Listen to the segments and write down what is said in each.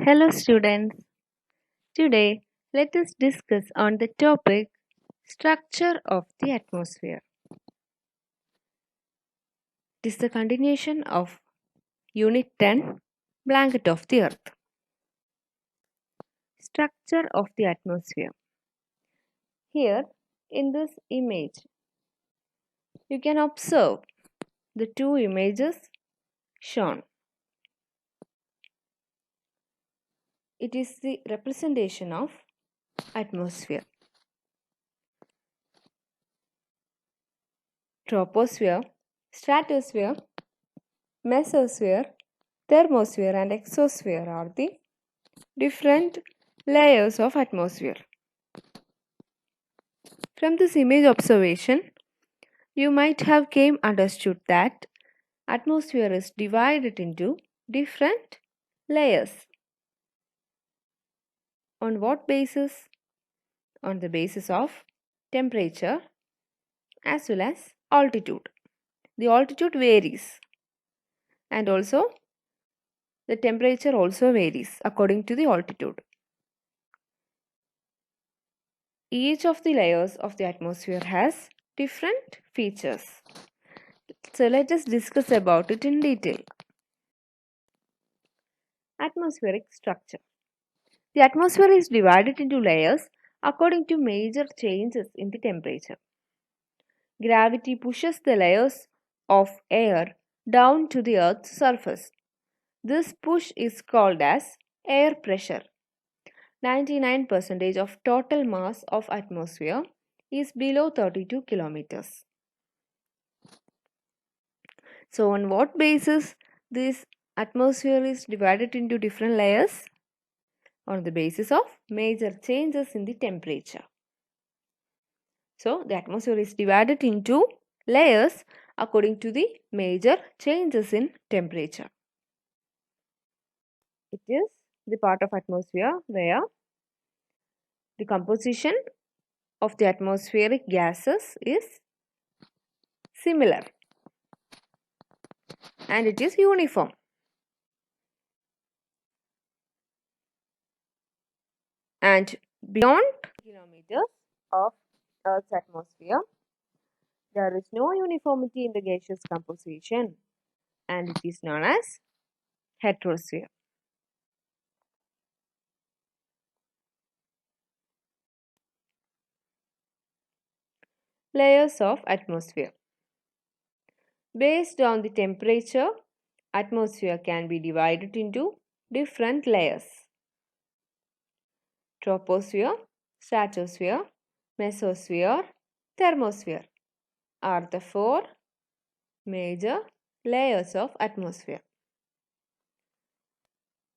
Hello students. Today let us discuss on the topic structure of the atmosphere. It is the continuation of Unit 10 Blanket of the Earth. Structure of the atmosphere. Here in this image you can observe the two images shown. It is the representation of atmosphere. Troposphere, stratosphere, mesosphere, thermosphere and exosphere are the different layers of atmosphere. From this image observation, you might have came understood that atmosphere is divided into different layers. On what basis? On the basis of temperature as well as altitude. The altitude varies and also the temperature also varies according to the altitude. Each of the layers of the atmosphere has different features. So let us discuss about it in detail. Atmospheric structure. The atmosphere is divided into layers according to major changes in the temperature. Gravity pushes the layers of air down to the Earth's surface. This push is called as air pressure. 99% of total mass of atmosphere is below 32 kilometers. So on what basis this atmosphere is divided into different layers? On the basis of major changes in the temperature. So the atmosphere is divided into layers according to the major changes in temperature. It is the part of atmosphere where the composition of the atmospheric gases is similar and it is uniform. And beyond kilometers of Earth's atmosphere, there is no uniformity in the gaseous composition and it is known as heterosphere. Layers of atmosphere. Based on the temperature, atmosphere can be divided into different layers. Troposphere, stratosphere, mesosphere, thermosphere are the four major layers of atmosphere.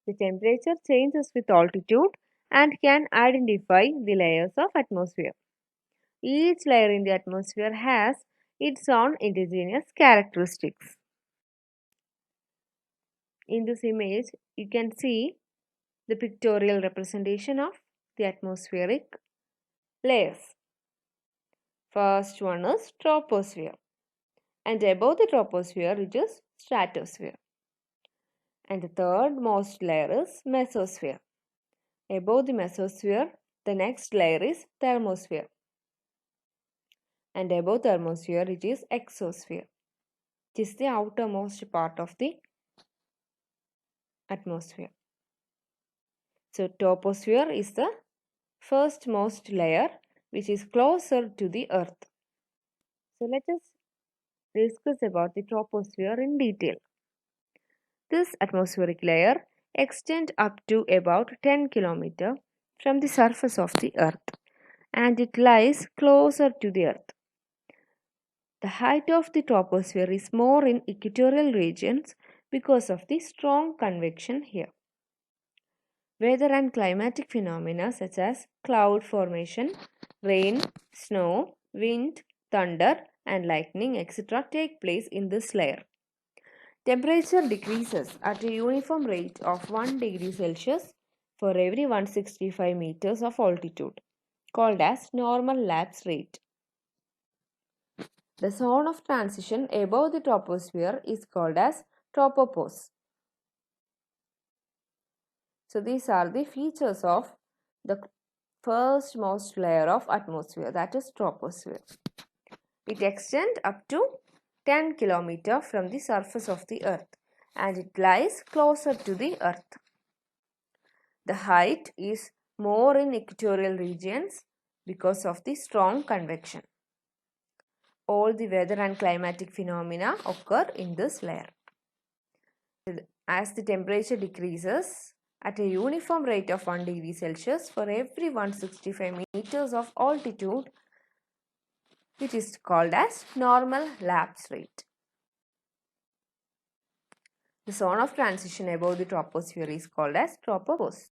The temperature changes with altitude and can identify the layers of atmosphere. Each layer in the atmosphere has its own indigenous characteristics. In this image, you can see the pictorial representation of the atmospheric layers. First one is troposphere, and above the troposphere it is stratosphere. And the third most layer is mesosphere. Above the mesosphere, the next layer is thermosphere. And above thermosphere it is exosphere. It is the outermost part of the atmosphere. So troposphere is the firstmost layer which is closer to the earth. So let us discuss about the troposphere in detail. This atmospheric layer extends up to about 10 km from the surface of the earth and it lies closer to the earth. The height of the troposphere is more in equatorial regions because of the strong convection here. Weather and climatic phenomena such as cloud formation, rain, snow, wind, thunder, and lightning, etc., take place in this layer. Temperature decreases at a uniform rate of 1 degree Celsius for every 165 meters of altitude, called as normal lapse rate. The zone of transition above the troposphere is called as tropopause. So these are the features of the first most layer of atmosphere, that is troposphere. It extends up to 10 km from the surface of the earth and it lies closer to the earth. The height is more in equatorial regions because of the strong convection. All the weather and climatic phenomena occur in this layer. As the temperature decreases at a uniform rate of 1 degree Celsius for every 165 meters of altitude, it is called as normal lapse rate. The zone of transition above the troposphere is called as tropopause.